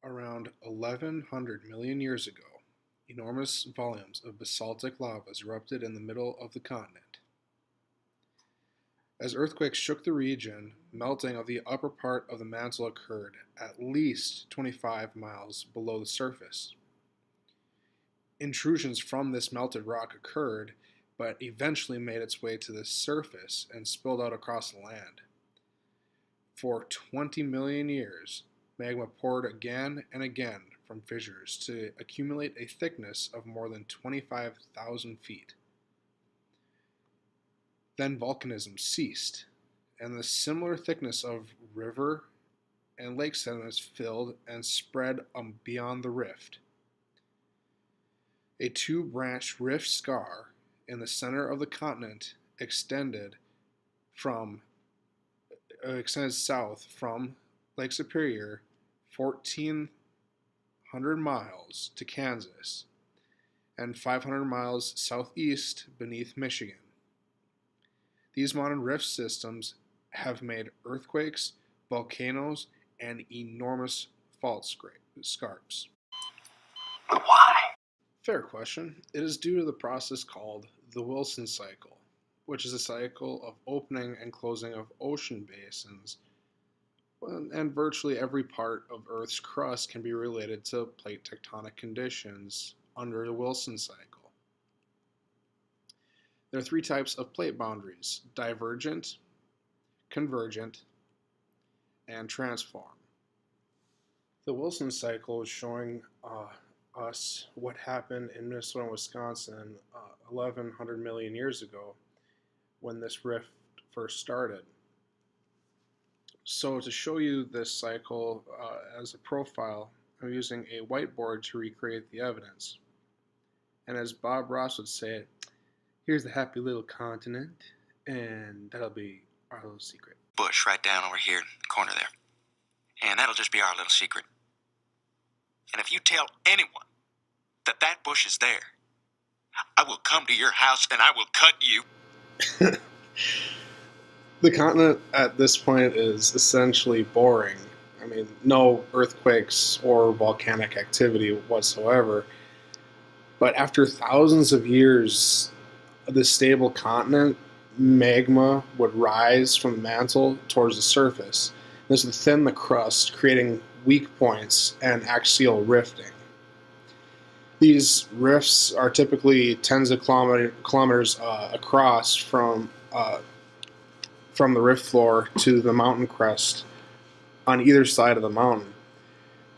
Around 1100 million years ago, enormous volumes of basaltic lavas erupted in the middle of the continent. As earthquakes shook the region, melting of the upper part of the mantle occurred at least 25 miles below the surface. Intrusions from this melted rock occurred, but eventually made its way to the surface and spilled out across the land. For 20 million years, magma poured again and again from fissures to accumulate a thickness of more than 25,000 feet. Then volcanism ceased, and the similar thickness of river and lake sediments filled and spread beyond the rift. A two-branched rift scar in the center of the continent extended south from Lake Superior 1,400 miles to Kansas and 500 miles southeast beneath Michigan. These modern rift systems have made earthquakes, volcanoes, and enormous fault scarps. But why? Fair question. It is due to the process called the Wilson cycle, which is a cycle of opening and closing of ocean basins, and virtually every part of Earth's crust can be related to plate tectonic conditions under the Wilson cycle. There are three types of plate boundaries: divergent, convergent, and transform. The Wilson cycle is showing us what happened in Minnesota and Wisconsin 1,100 million years ago when this rift first started. So to show you this cycle as a profile, I'm using a whiteboard to recreate the evidence. And as Bob Ross would say it, here's the happy little continent, and that'll be our little secret. Bush right down over here in the corner there. And that'll just be our little secret. And if you tell anyone that that bush is there, I will come to your house and I will cut you. The continent at this point is essentially boring. I mean, no earthquakes or volcanic activity whatsoever. But after thousands of years, the stable continent, magma would rise from the mantle towards the surface. This would thin the crust, creating weak points and axial rifting. These rifts are typically tens of kilometers across from the rift floor to the mountain crest on either side of the mountain.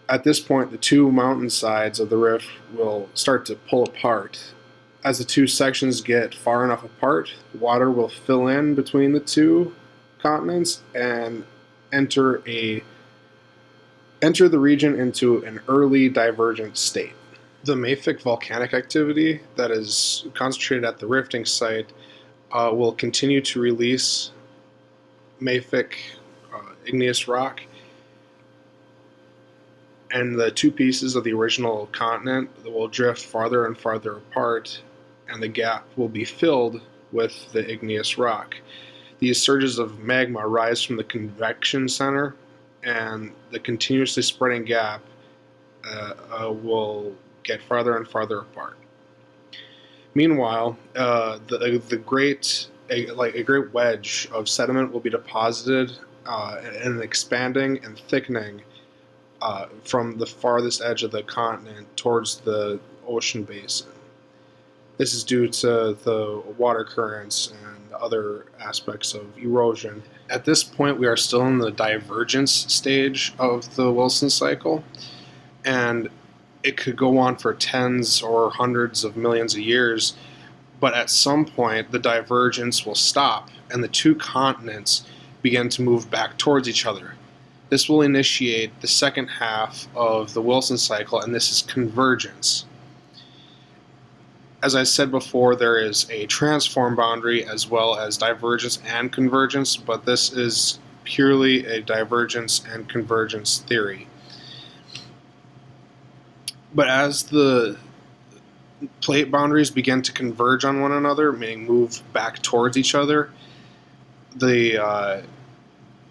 At this point, the two mountain sides of the rift will start to pull apart. As the two sections get far enough apart, water will fill in between the two continents and enter the region into an early divergent state. The mafic volcanic activity that is concentrated at the rifting site will continue to release mafic igneous rock, and the two pieces of the original continent will drift farther and farther apart, and the gap will be filled with the igneous rock. These surges of magma rise from the convection center, and the continuously spreading gap will get farther and farther apart. Meanwhile, a great wedge of sediment will be deposited and expanding and thickening from the farthest edge of the continent towards the ocean basin. This is due to the water currents and other aspects of erosion. At this point, we are still in the divergence stage of the Wilson cycle, and it could go on for tens or hundreds of millions of years, but at some point the divergence will stop and the two continents begin to move back towards each other. This will initiate the second half of the Wilson cycle, and this is convergence. As I said before, there is a transform boundary as well as divergence and convergence, but this is purely a divergence and convergence theory. But as the plate boundaries begin to converge on one another, meaning move back towards each other, the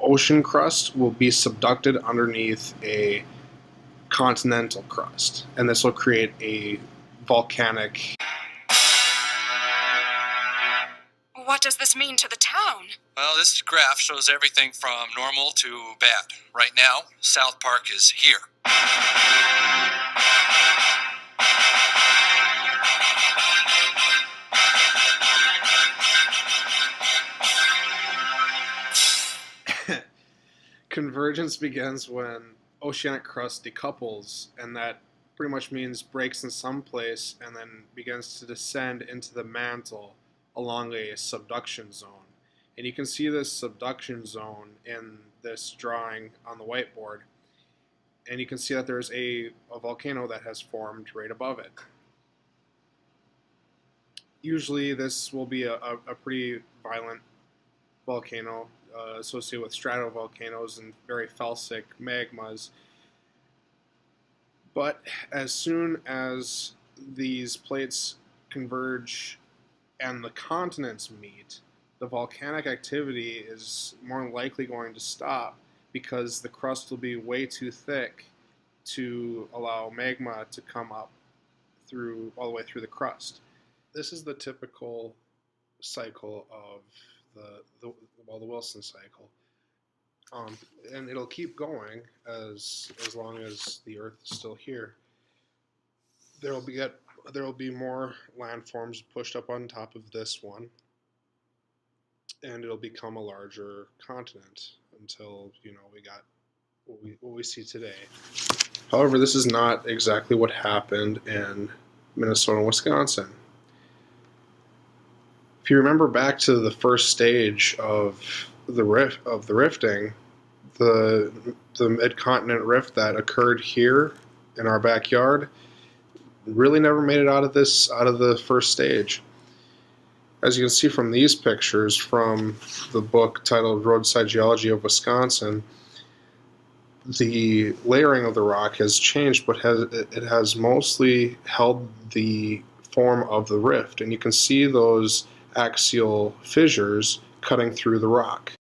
ocean crust will be subducted underneath a continental crust, and this will create a volcanic. What does this mean to the town? Well, this graph shows everything from normal to bad. Right now, South Park is here. Convergence begins when oceanic crust decouples, and that pretty much means breaks in some place and then begins to descend into the mantle along a subduction zone. And you can see this subduction zone in this drawing on the whiteboard. And you can see that there's a volcano that has formed right above it. Usually this will be a pretty violent volcano associated with stratovolcanoes and very felsic magmas. But as soon as these plates converge and the continents meet, the volcanic activity is more likely going to stop because the crust will be way too thick to allow magma to come up through all the way through the crust. This is the typical cycle of the Wilson cycle, and it'll keep going as long as the Earth is still here. There will be more landforms pushed up on top of this one, and it'll become a larger continent until we got what we see today. However, this is not exactly what happened in Minnesota and Wisconsin. If you remember back to the first stage of the rifting, the mid-continent rift that occurred here in our backyard really never made it out of the first stage. As you can see from these pictures from the book titled Roadside Geology of Wisconsin, the layering of the rock has changed, but it has mostly held the form of the rift, and you can see those axial fissures cutting through the rock.